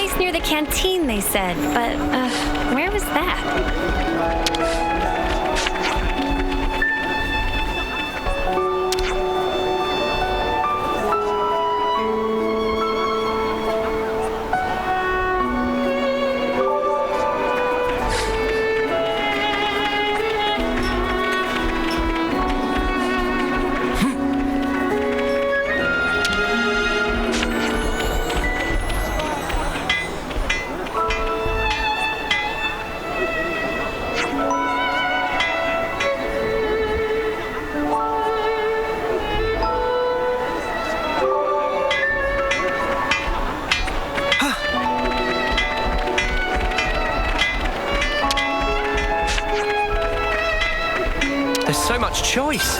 place near the canteen, they said, but, where was that? There's so much choice.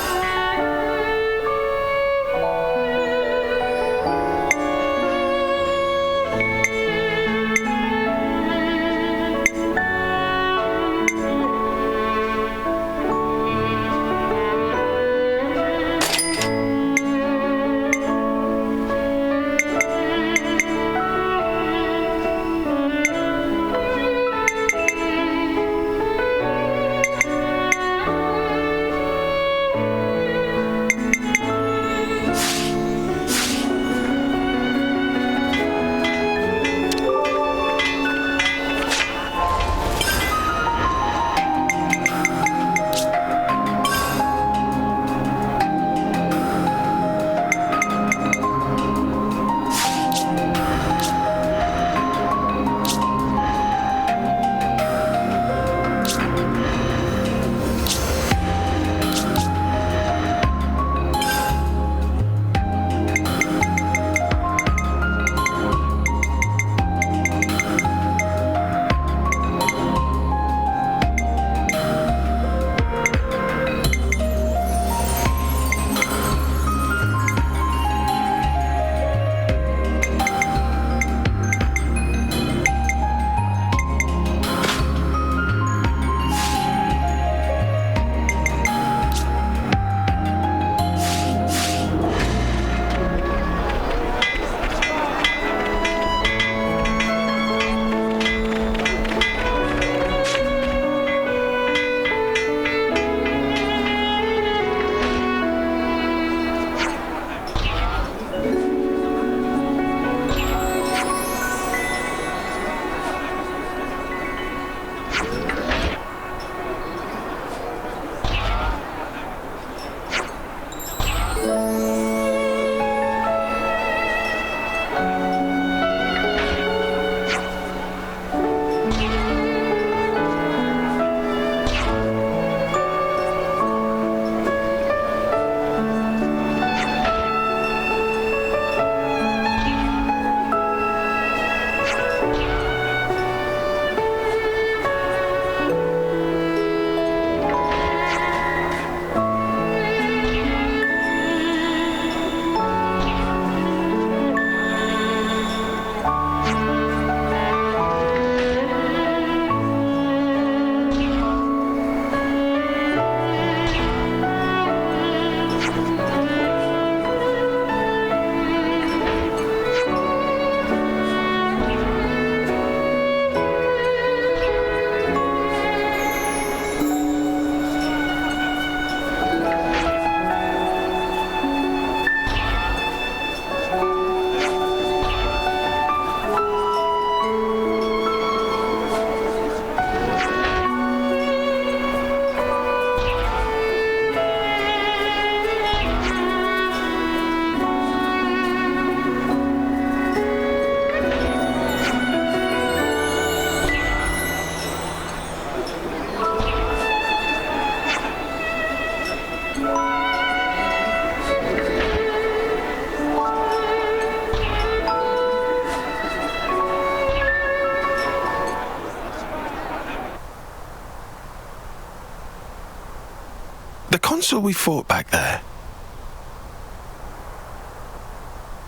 The Counsil we fought back there.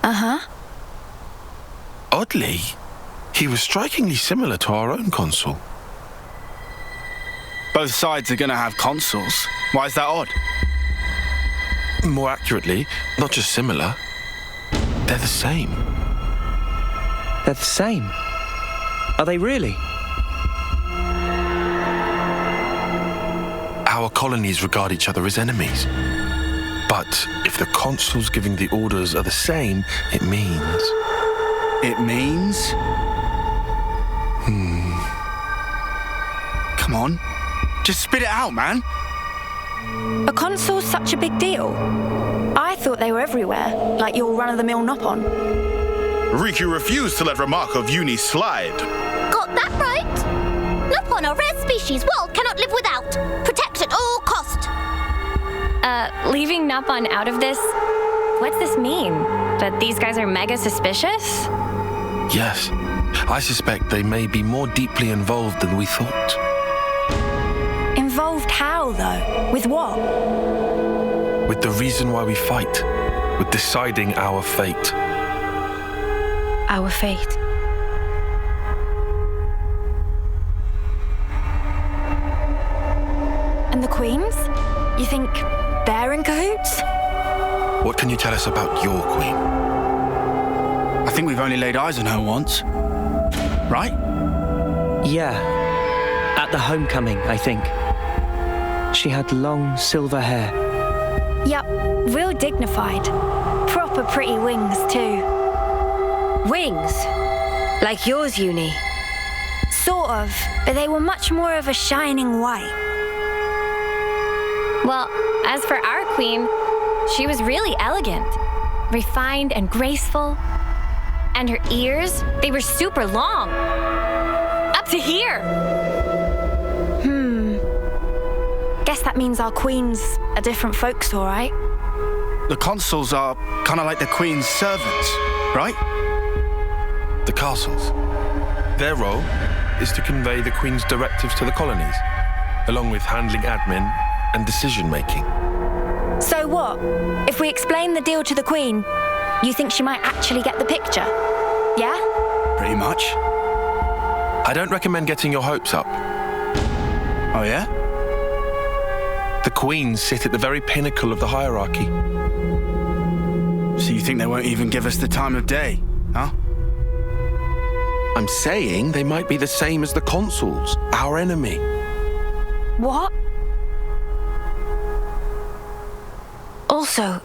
Uh-huh. Oddly, he was strikingly similar to our own Counsil. Both sides are going to have consuls. Why is that odd? More accurately, not just similar, they're the same. They're the same. Are they really? Our colonies regard each other as enemies. But if the consuls giving the orders are the same, it means... It means? Come on. Just spit it out, man. Are consuls such a big deal? I thought they were everywhere, like your run-of-the-mill Nopon. Riku refused to let remark of uni slide. Got that right? Nopon are rare species world cannot live without. Protect at all cost. Leaving Nopon out of this, what's this mean? That these guys are mega suspicious? Yes, I suspect they may be more deeply involved than we thought. Involved how, though? With what? With the reason why we fight. With deciding our fate. Our fate. And the queens? You think they're in cahoots? What can you tell us about your queen? I think we've only laid eyes on her once. Right? Yeah. At the homecoming, I think. She had long silver hair. Yup, real dignified. Proper pretty wings, too. Wings? Like yours, Uni? Sort of, but they were much more of a shining white. Well, as for our queen, she was really elegant, refined and graceful. And her ears, they were super long. Up to here. Guess that means our queen's are different folks, all right? The consuls are kind of like the queen's servants, right? The castles. Their role is to convey the Queen's directives to the colonies, along with handling admin and decision-making. So what? If we explain the deal to the Queen, you think she might actually get the picture? Yeah? Pretty much. I don't recommend getting your hopes up. Oh, yeah? The Queens sit at the very pinnacle of the hierarchy. So you think they won't even give us the time of day, huh? I'm saying they might be the same as the consuls, our enemy. What? Also,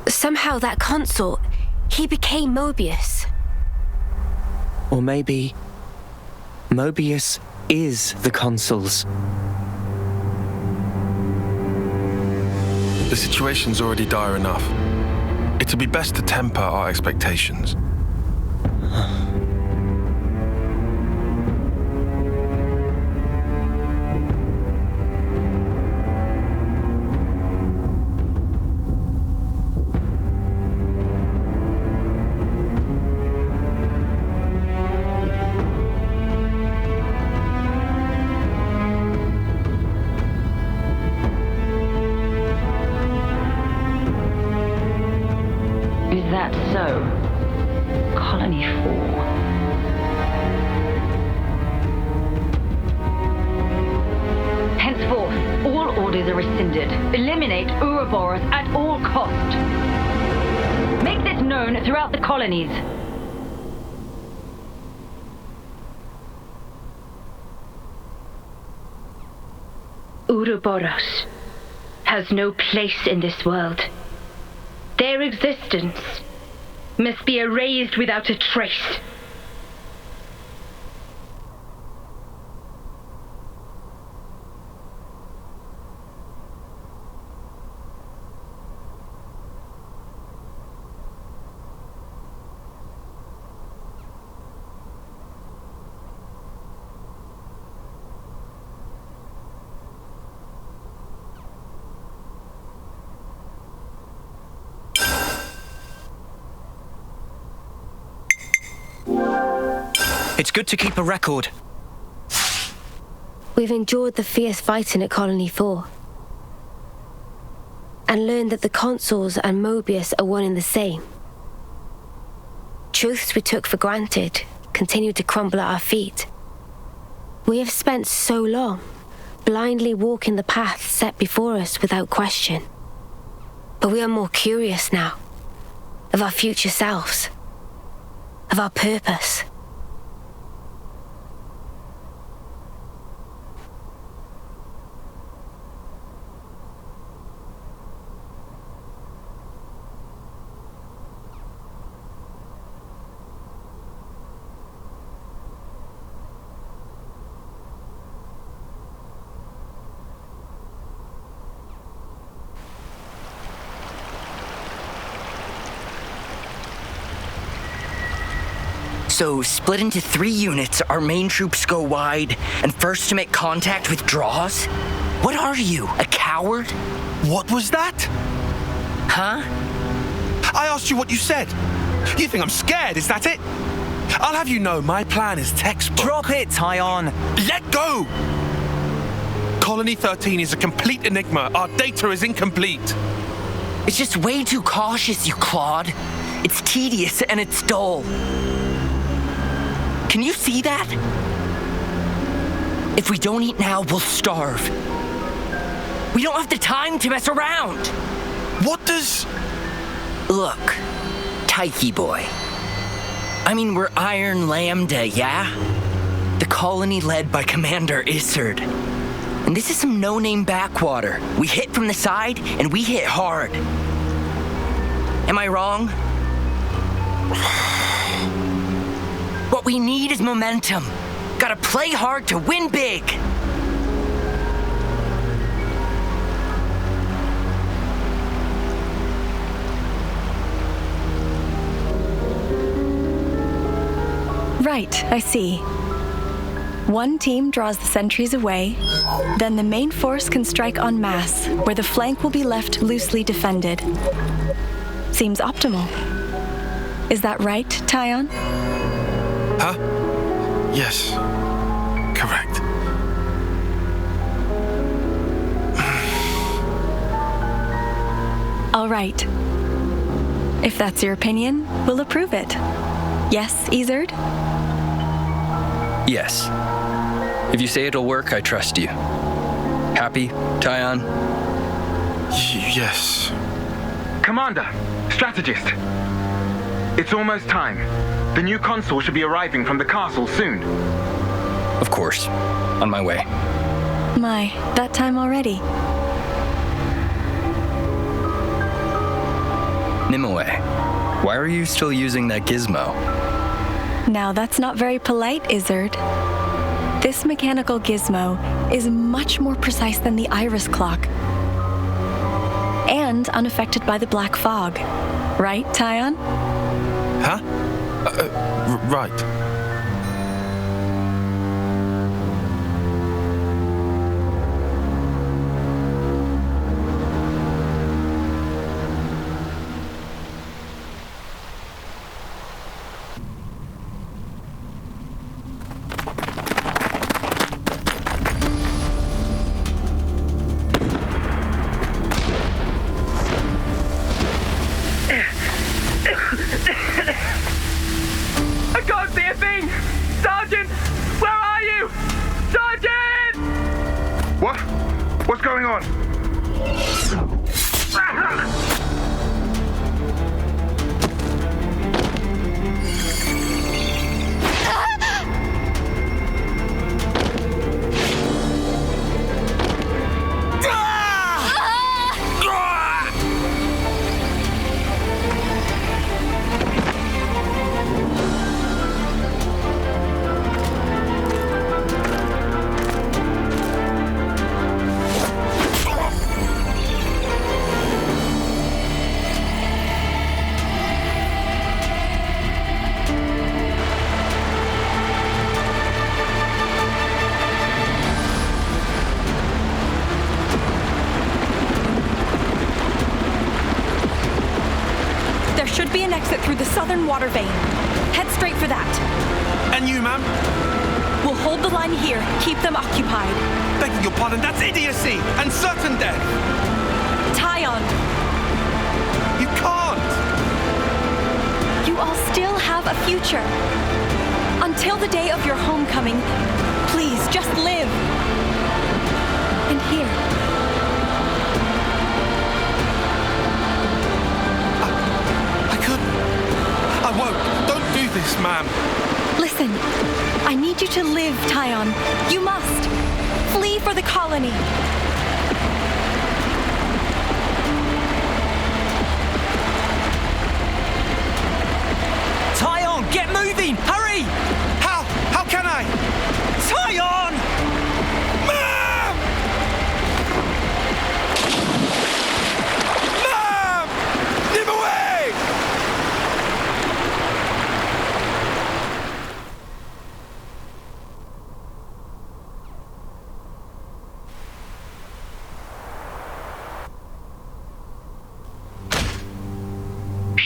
somehow that consul, he became Moebius. Or maybe Moebius is the consuls. The situation's already dire enough. It'd be best to temper our expectations. Is that so? Colony 4. Henceforth, all orders are rescinded. Eliminate Ouroboros at all cost. Make this known throughout the colonies. Ouroboros has no place in this world. Their existence must be erased without a trace. It's good to keep a record. We've endured the fierce fighting at Colony 4. And learned that the consuls and Moebius are one and the same. Truths we took for granted continue to crumble at our feet. We have spent so long blindly walking the path set before us without question. But we are more curious now of our future selves, of our purpose. So, split into 3 units, our main troops go wide, and first to make contact withdraws? What are you, a coward? What was that? Huh? I asked you what you said. You think I'm scared, is that it? I'll have you know my plan is textbook. Drop it, Tyon. Let go! Colony 13 is a complete enigma. Our data is incomplete. It's just way too cautious, you clod. It's tedious and it's dull. Can you see that? If we don't eat now, we'll starve. We don't have the time to mess around. What does... Look, Tyche boy. I mean, we're Iron Lambda, yeah? The colony led by Commander Isard. And this is some no-name backwater. We hit from the side, and we hit hard. Am I wrong? What we need is momentum. Gotta play hard to win big. Right, I see. One team draws the sentries away, then the main force can strike en masse, where the flank will be left loosely defended. Seems optimal. Is that right, Tyon? Huh? Yes. Correct. All right. If that's your opinion, we'll approve it. Yes, Isard? Yes. If you say it'll work, I trust you. Happy, Tyon? Yes. Commander, strategist. It's almost time. The new consul should be arriving from the castle soon. Of course. On my way. My, that time already. Nimue, why are you still using that gizmo? Now that's not very polite, Isard. This mechanical gizmo is much more precise than the iris clock. And unaffected by the black fog. Right, Tyon? Huh? Right. I can't see a thing! Sergeant! Where are you? Sergeant! What? What's going on? There should be an exit through the southern water vein. Head straight for that. And you, ma'am? We'll hold the line here, keep them occupied. Begging your pardon, that's idiocy and certain death. Tyon! You can't! You all still have a future. Until the day of your homecoming, please just live. And here. I couldn't. I won't. Don't do this, ma'am. Listen, I need you to live, Tyon. You must. Flee for the colony. Tyon, get moving! Hurry! How can I? Tyon! Ma'am! Ma'am! Nimue!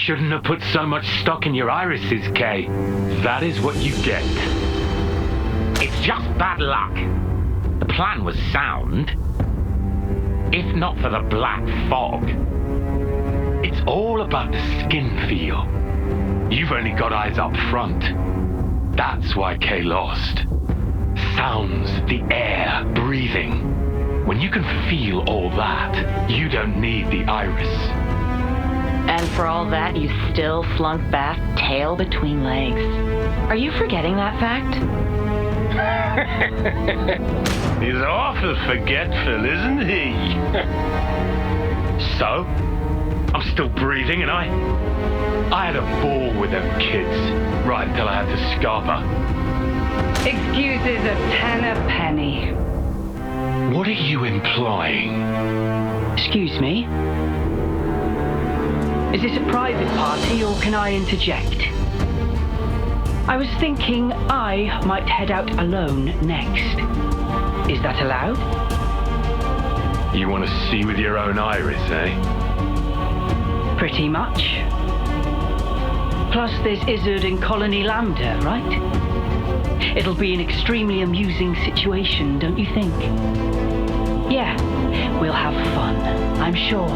shouldn't have put so much stock in your irises, Kay. That is what you get. It's just bad luck. The plan was sound. If not for the black fog. It's all about the skin feel. You've only got eyes up front. That's why Kay lost. Sounds, the air, breathing. When you can feel all that, you don't need the iris. And for all that, you still flunk back, tail between legs. Are you forgetting that fact? He's awful forgetful, isn't he? So, I'm still breathing, and I had a ball with them kids, right until I had to scarper. Excuses a penny. What are you implying? Excuse me? Is this a private party or can I interject? I was thinking I might head out alone next. Is that allowed? You want to see with your own iris, eh? Pretty much. Plus there's Izzard and Colony Lambda, right? It'll be an extremely amusing situation, don't you think? Yeah, we'll have fun, I'm sure.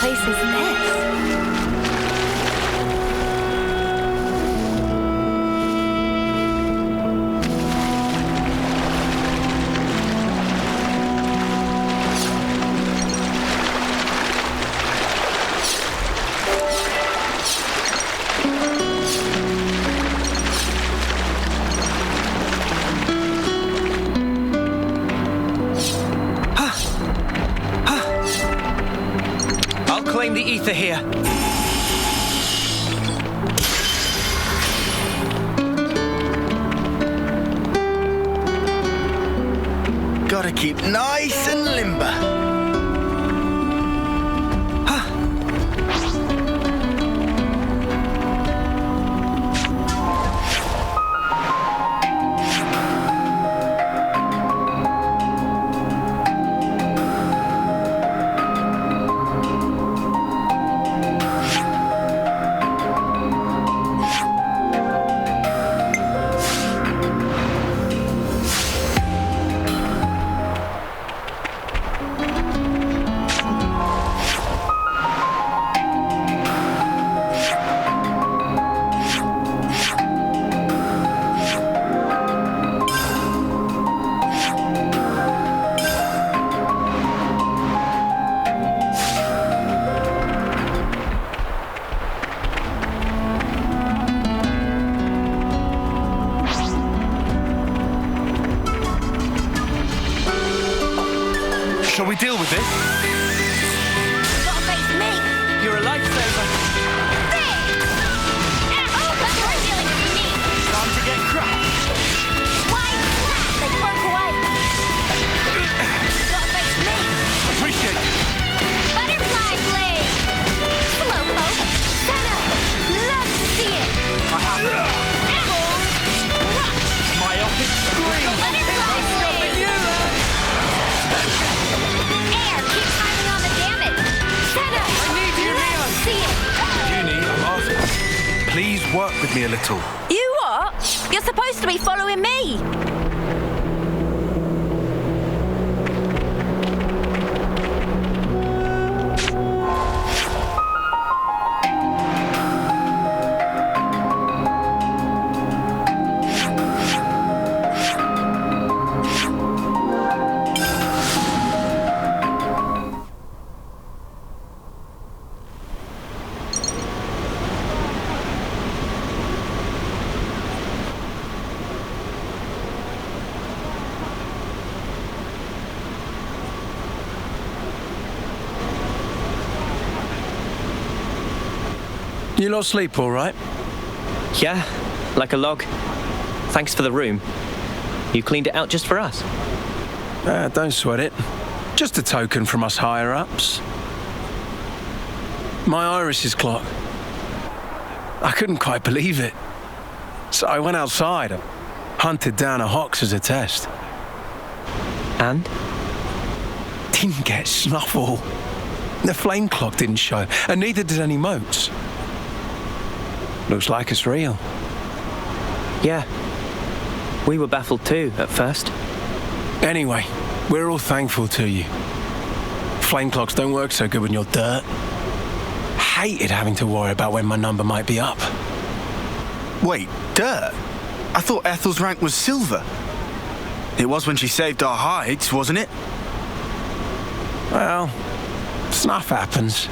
place is this? The ether here. Gotta keep nice and limber. Shall we deal with this? Gotta face me! You're a lifesaver. Oh, but you're dealing with me! Time to get crushed. Why? They broke away! Gotta face me! Appreciate it. Butterfly blade! Slowpoke! Senna! Love to see it! Myopic scream. Butterfly blade! Air! Keep timing on the damage! Senna! I need you, Leon! See it! Uni, I'm asking. Please work with me a little. You what? You're supposed to be following me! You lot sleep all right? Yeah, like a log. Thanks for the room. You cleaned it out just for us. Don't sweat it. Just a token from us higher-ups. My iris's clock. I couldn't quite believe it. So I went outside and hunted down a Hox as a test. And? Didn't get snuffle. The flame clock didn't show, and neither did any motes. Looks like it's real. Yeah. We were baffled too, at first. Anyway, we're all thankful to you. Flame clocks don't work so good when you're dirt. Hated having to worry about when my number might be up. Wait, dirt? I thought Ethel's rank was silver. It was when she saved our hides, wasn't it? Well, snuff happens.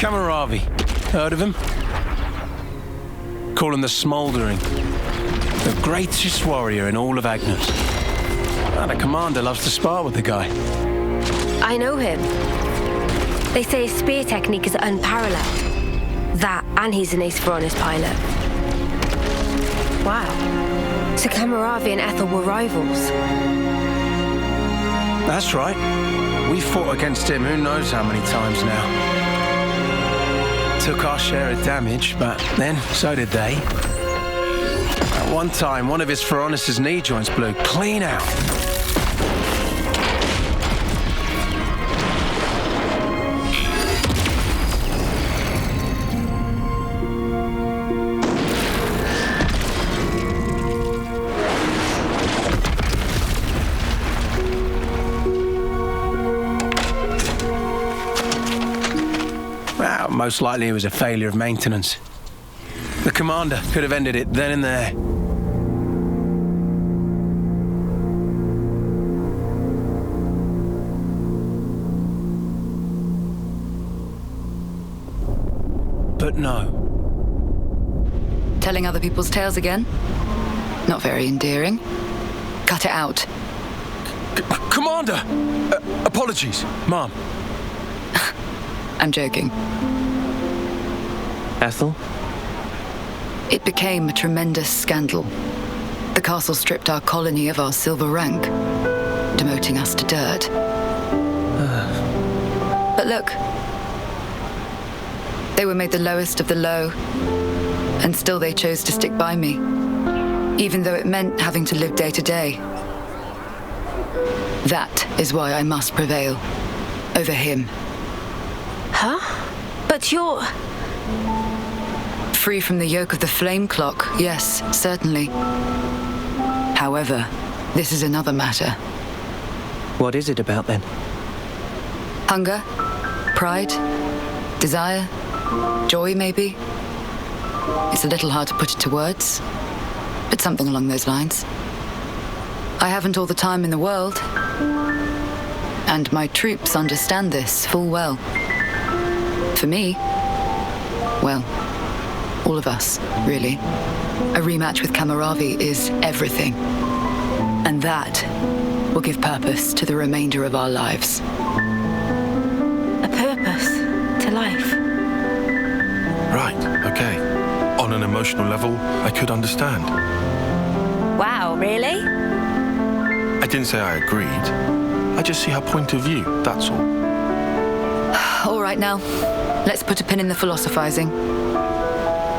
Kamaravi, heard of him? Call him the Smouldering. The greatest warrior in all of Agnes. And a commander loves to spar with the guy. I know him. They say his spear technique is unparalleled. That, and he's an ace Ferronis pilot. Wow. So Kamaravi and Ethel were rivals. That's right. We fought against him who knows how many times now. Took our share of damage, but then so did they. At one time, one of his Ferronis' knee joints blew clean out. most likely it was a failure of maintenance. The commander could have ended it then and there. But no. Telling other people's tales again? Not very endearing. Cut it out. Commander! Apologies, Mom. I'm joking. Ethel? It became a tremendous scandal. The castle stripped our colony of our silver rank, demoting us to dirt. But look. They were made the lowest of the low, and still they chose to stick by me, even though it meant having to live day to day. That is why I must prevail over him. Huh? But you're... Free from the yoke of the flame clock, yes, certainly. However, this is another matter. What is it about then? Hunger, pride, desire, joy maybe. It's a little hard to put it to words, but something along those lines. I haven't all the time in the world, and my troops understand this full well. For me, well, all of us, really. A rematch with Kamaravi is everything. And that will give purpose to the remainder of our lives. A purpose to life? Right, okay. On an emotional level, I could understand. Wow, really? I didn't say I agreed. I just see her point of view, that's all. All right now, let's put a pin in the philosophizing.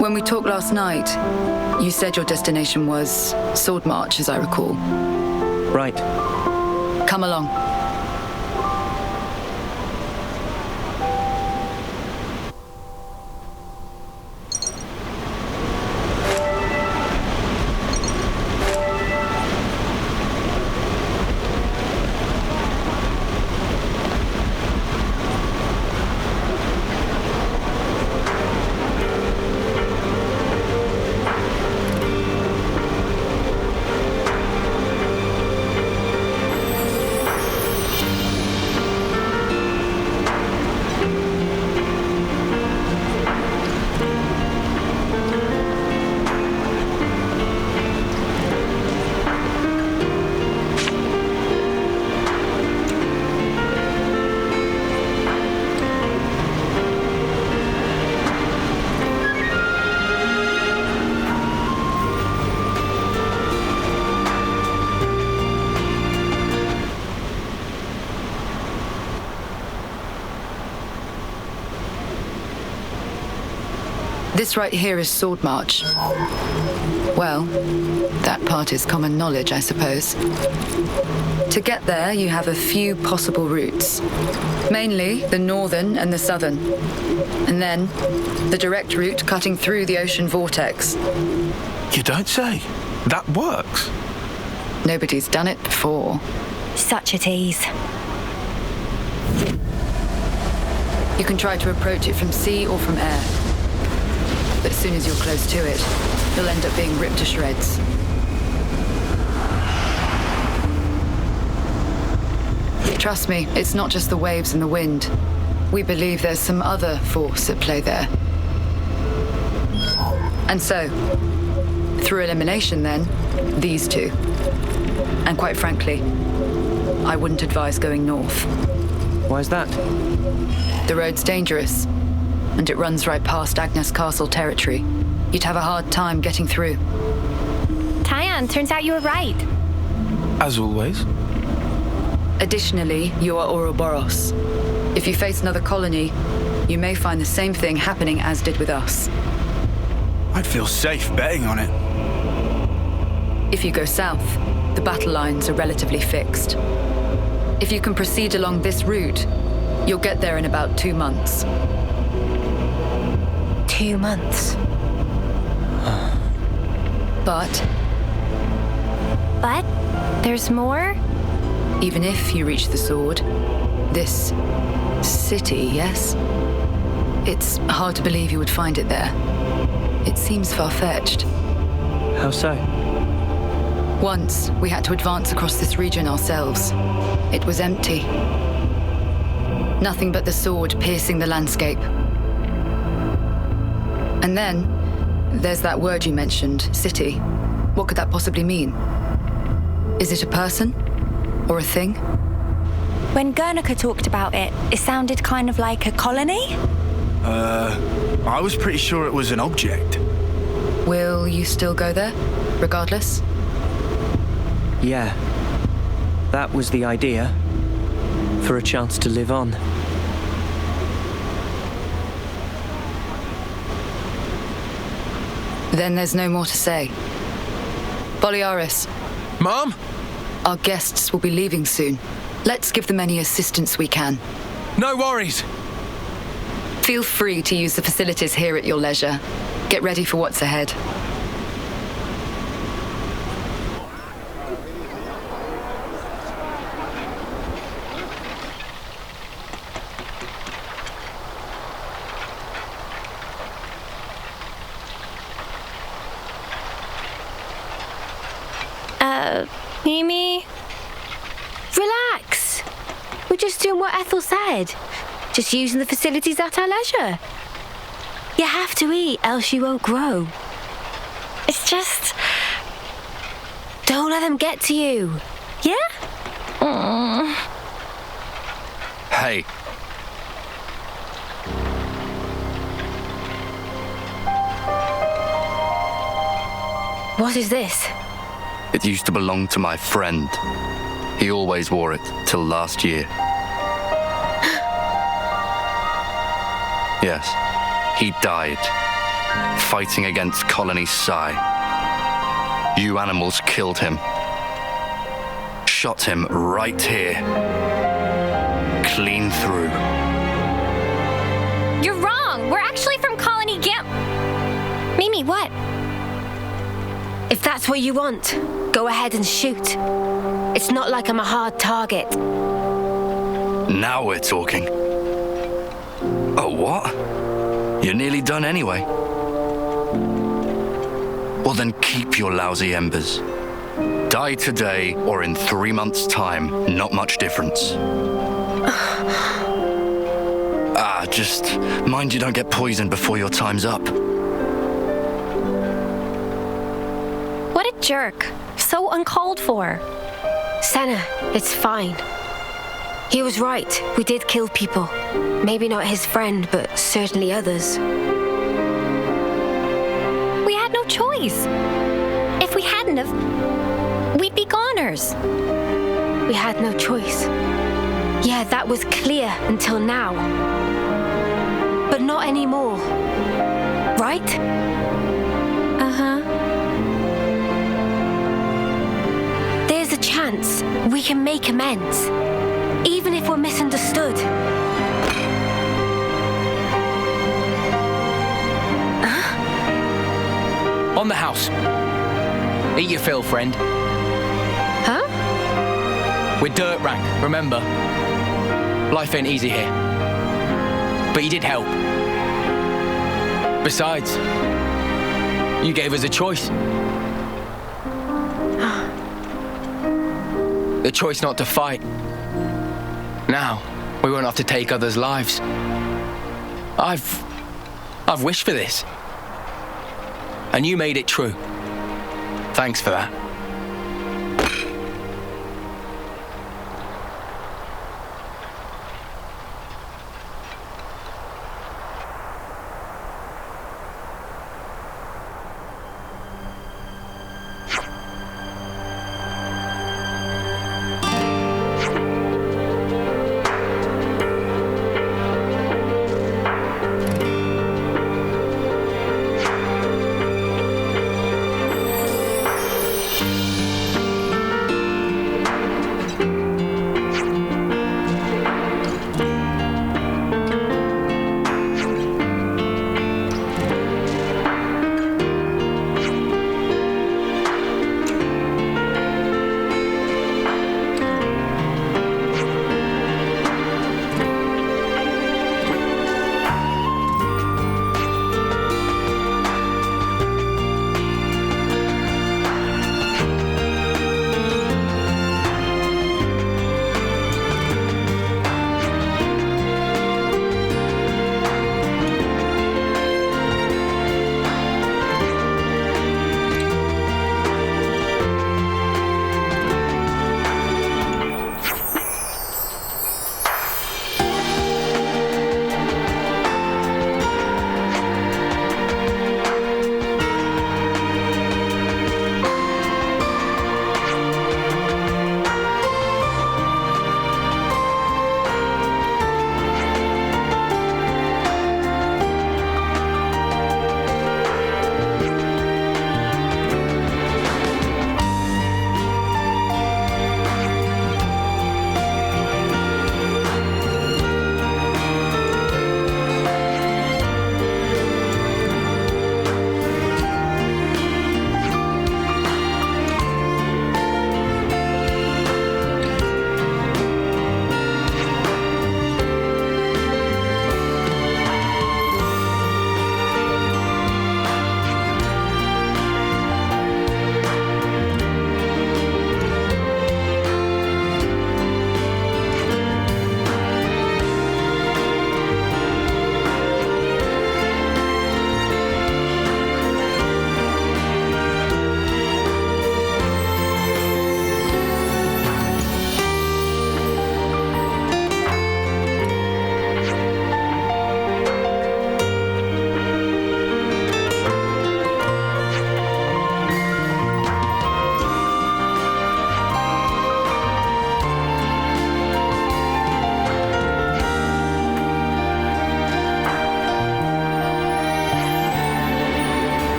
When we talked last night, you said your destination was Sword March, as I recall. Right. Come along. This right here is Sword March. Well, that part is common knowledge, I suppose. To get there, you have a few possible routes. Mainly the northern and the southern. And then the direct route cutting through the ocean vortex. You don't say. That works. Nobody's done it before. Such a tease. You can try to approach it from sea or from air. But as soon as you're close to it, you'll end up being ripped to shreds. Trust me, it's not just the waves and the wind. We believe there's some other force at play there. And so, through elimination then, these two. And quite frankly, I wouldn't advise going north. Why's that? The road's dangerous, and it runs right past Agnes Castle territory. You'd have a hard time getting through. Tyan, turns out you were right. As always. Additionally, you are Ouroboros. If you face another colony, you may find the same thing happening as did with us. I'd feel safe betting on it. If you go south, the battle lines are relatively fixed. If you can proceed along this route, you'll get there in about 2 months. 2 months? But there's more? Even if you reach the sword, this city, yes? It's hard to believe you would find it there. It seems far-fetched. How so? Once, we had to advance across this region ourselves. It was empty. Nothing but the sword piercing the landscape. And then, there's that word you mentioned, city. What could that possibly mean? Is it a person? Or a thing? When Guernica talked about it, it sounded kind of like a colony? I was pretty sure it was an object. Will you still go there, regardless? Yeah. That was the idea. For a chance to live on. Then there's no more to say. Boliaris. Mom? Our guests will be leaving soon. Let's give them any assistance we can. No worries. Feel free to use the facilities here at your leisure. Get ready for what's ahead. Mimi? Relax. We're just doing what Ethel said. Just using the facilities at our leisure. You have to eat, else you won't grow. It's just... Don't let them get to you. Yeah? Hey. What is this? It used to belong to my friend. He always wore it till last year. Yes, he died, fighting against Colony Psi. You animals killed him. Shot him right here. Clean through. You're wrong! We're actually from Colony Gimp. Mimi, what? If that's what you want, go ahead and shoot. It's not like I'm a hard target. Now we're talking. Oh, what? You're nearly done anyway. Well, then keep your lousy embers. Die today or in 3 months' time, not much difference. Just mind you don't get poisoned before your time's up. What a jerk. So uncalled for. Senna, it's fine. He was right. We did kill people. Maybe not his friend, but certainly others. We had no choice. If we hadn't have, we'd be goners. We had no choice. Yeah, that was clear until now. But not anymore. Right? Uh-huh. There's a chance we can make amends, even if we're misunderstood. On the house. Eat your fill, friend. Huh? We're dirt rank, remember? Life ain't easy here. But you did help. Besides, you gave us a choice. The choice not to fight. Now, we won't have to take others' lives. I've wished for this. And you made it true. Thanks for that.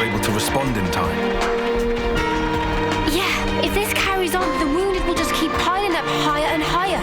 you're able to respond in time. Yeah, if this carries on, the wounded will just keep piling up higher and higher.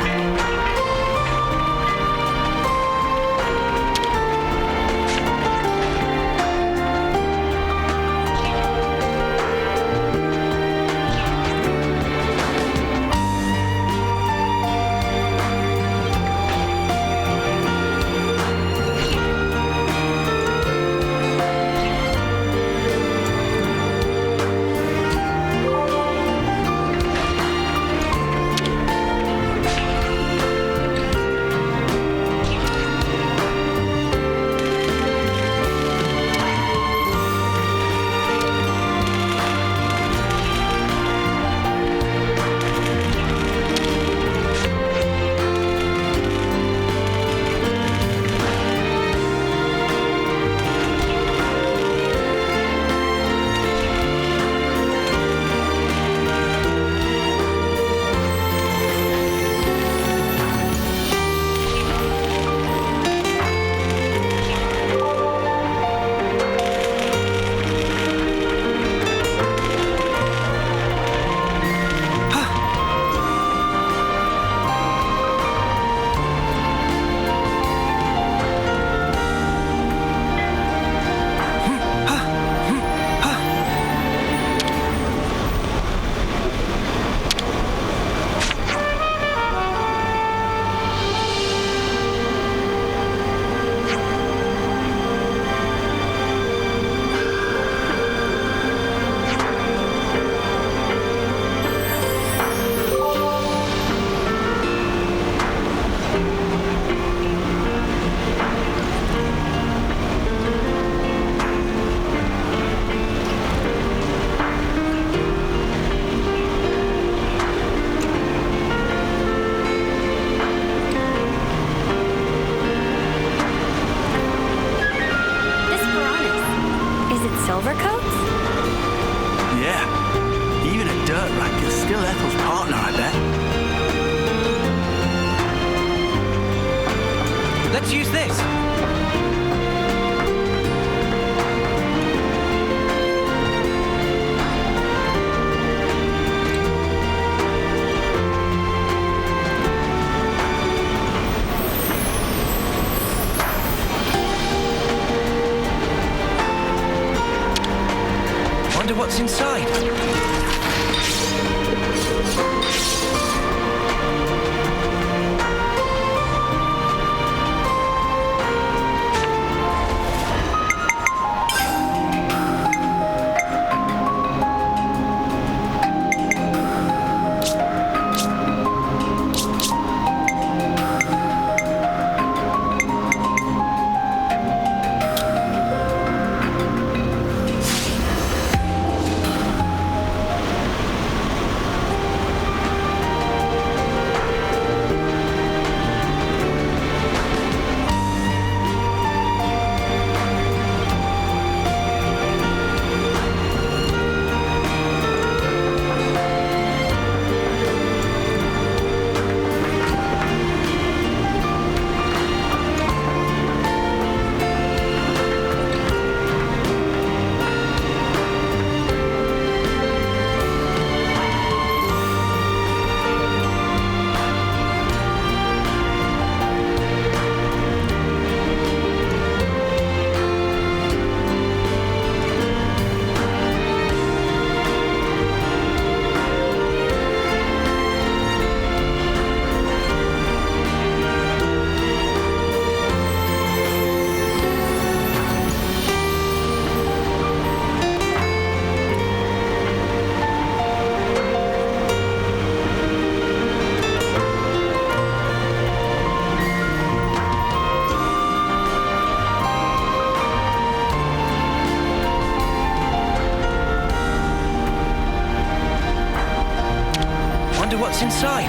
Let's use this. Wonder what's inside. What's inside?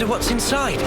wonder what's inside.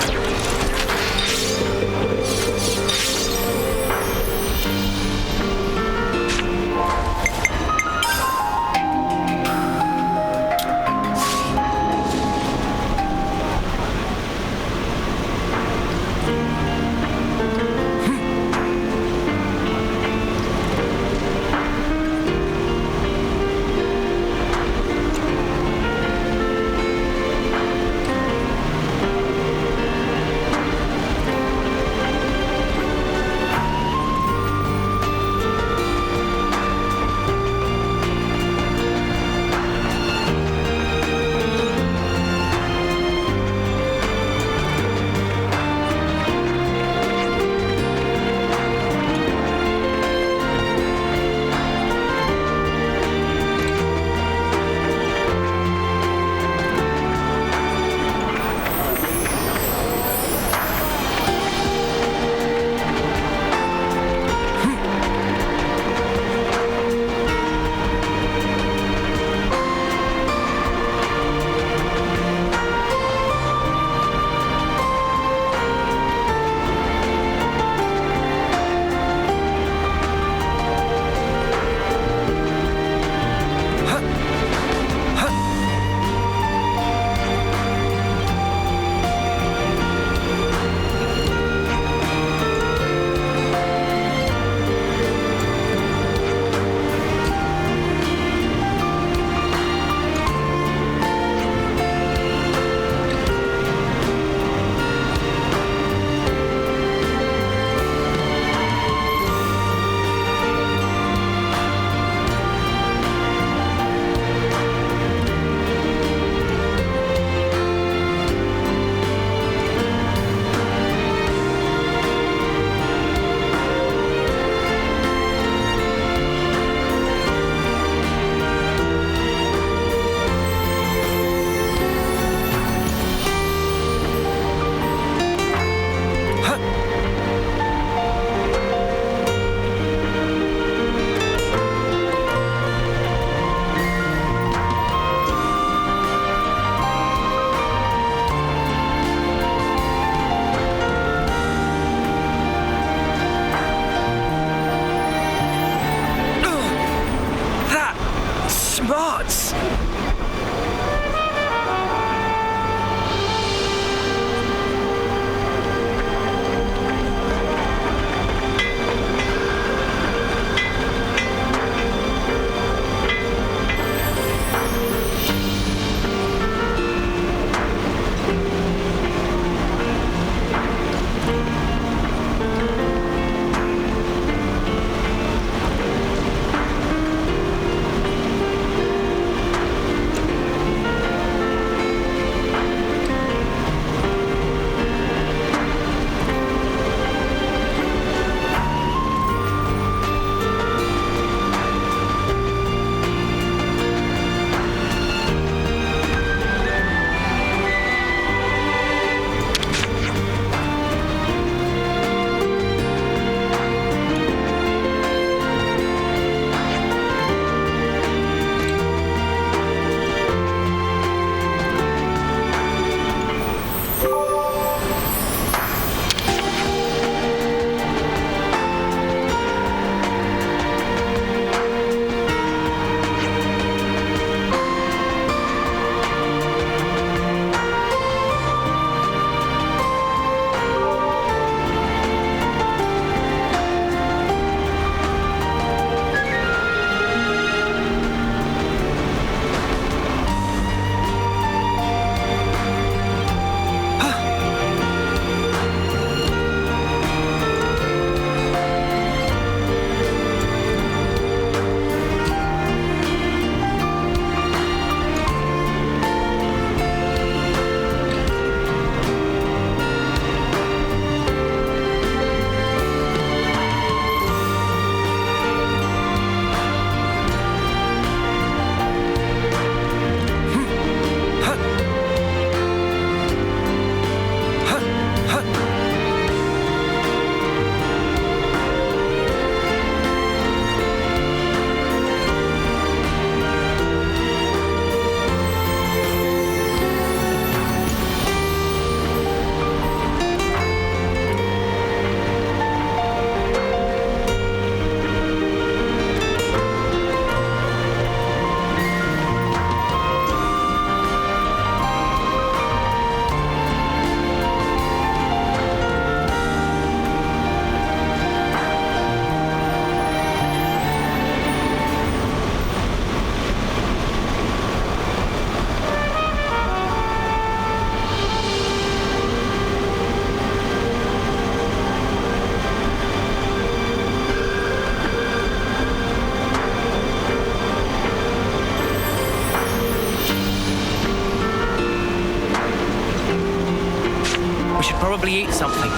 should probably eat something.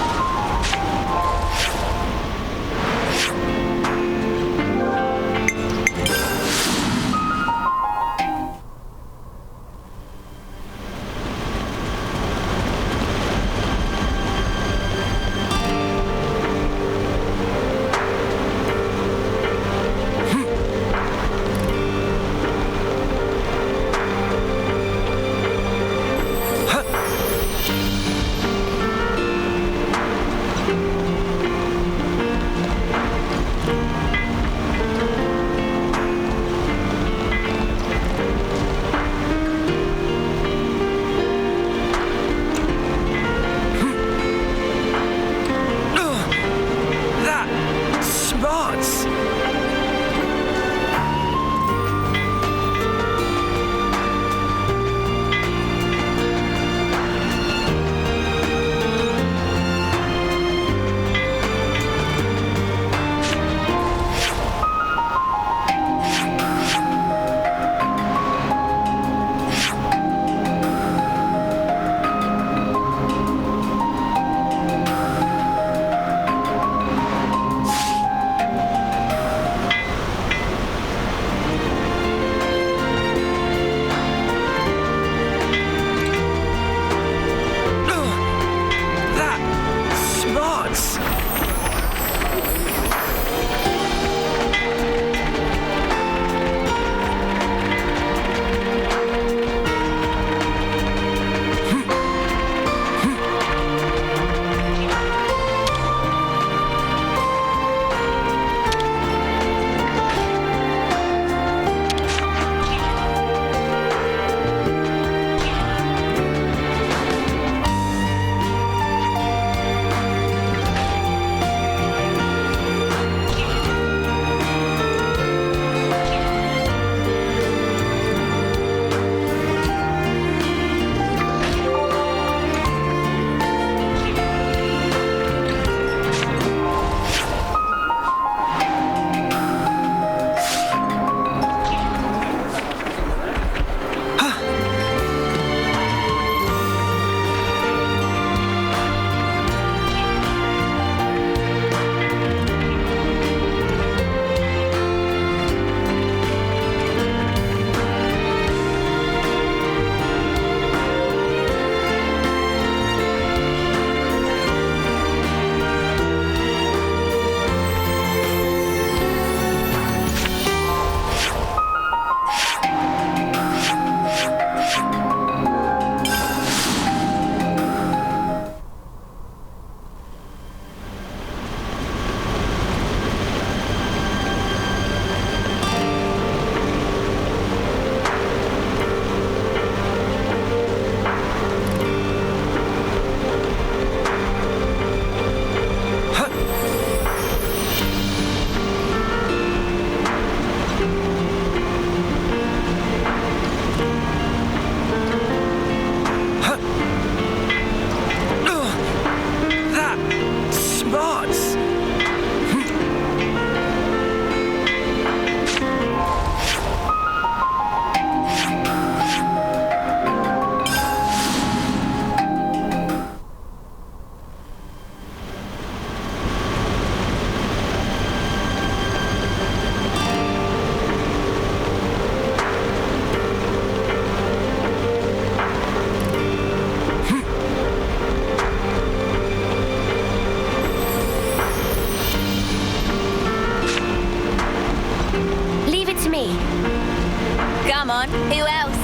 Come on, who else?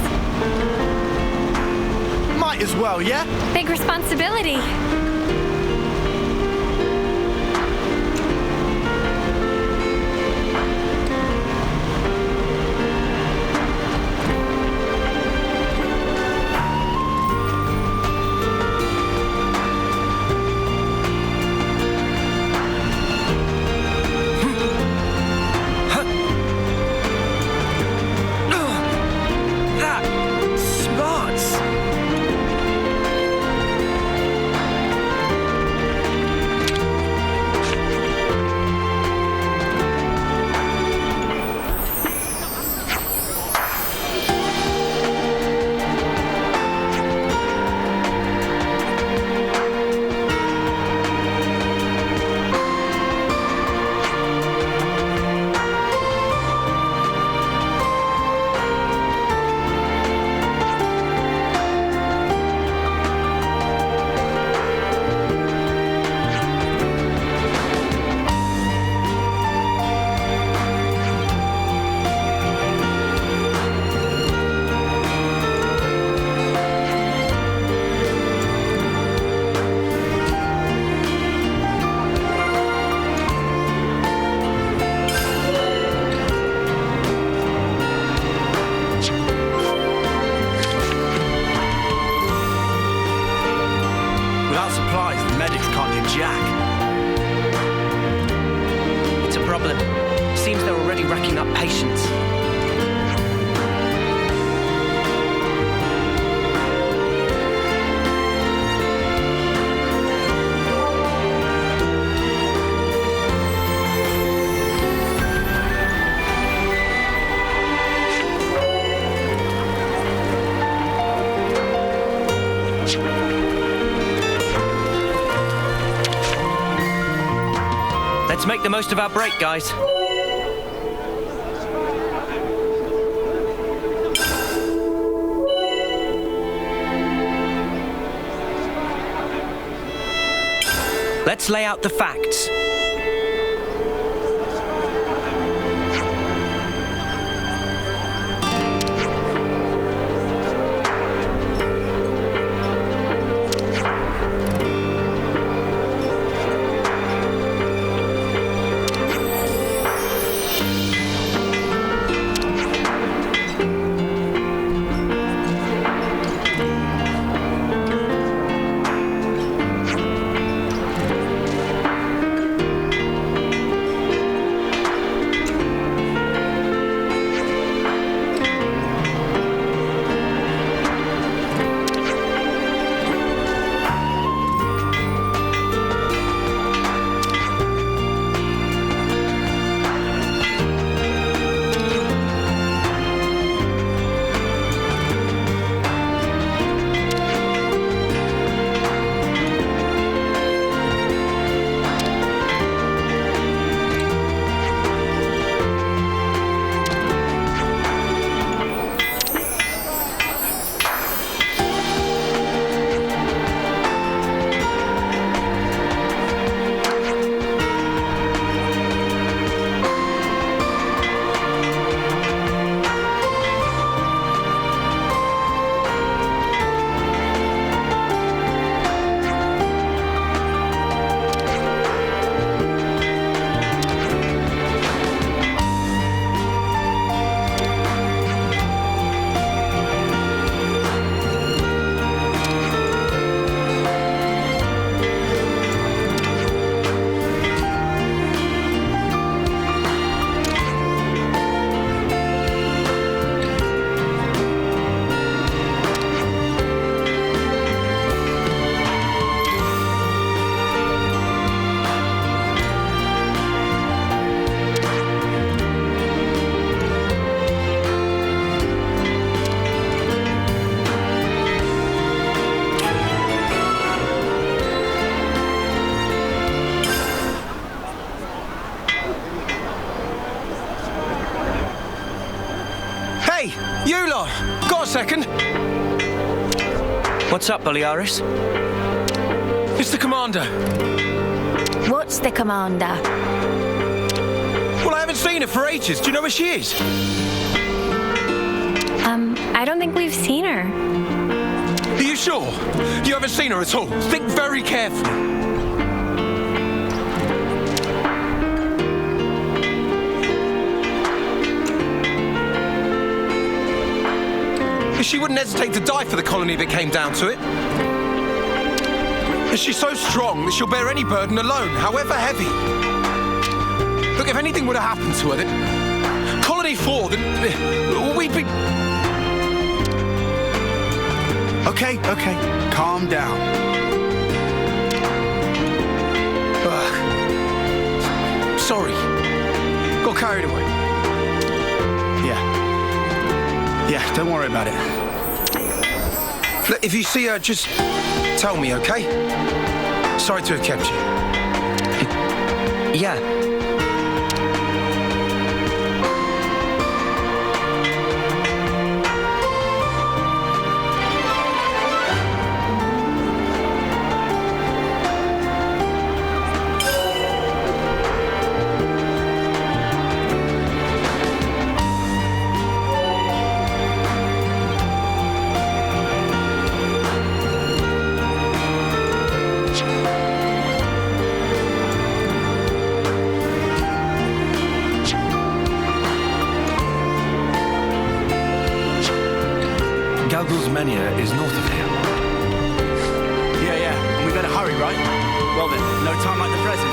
Might as well, yeah? Big responsibility. Without supplies, the medics can't do jack. It's a problem. Seems they're already racking up patients. Let's make the most of our break, guys. Let's lay out the facts. You lot! Got a second? What's up, Balearis? It's the commander. What's the commander? Well, I haven't seen her for ages. Do you know where she is? I don't think we've seen her. Are you sure? You haven't seen her at all? Think very carefully. She wouldn't hesitate to die for the colony if it came down to it. And she's so strong that she'll bear any burden alone, however heavy. Look, if anything would have happened to her, then Colony 4, then we'd be... Okay, calm down. Sorry. Got carried away. Yeah, don't worry about it. Look, if you see her, just tell me, okay? Sorry to have kept you. Yeah. Galgul's Mania is north of here. Yeah, and we better hurry, right? Well then, no time like the present.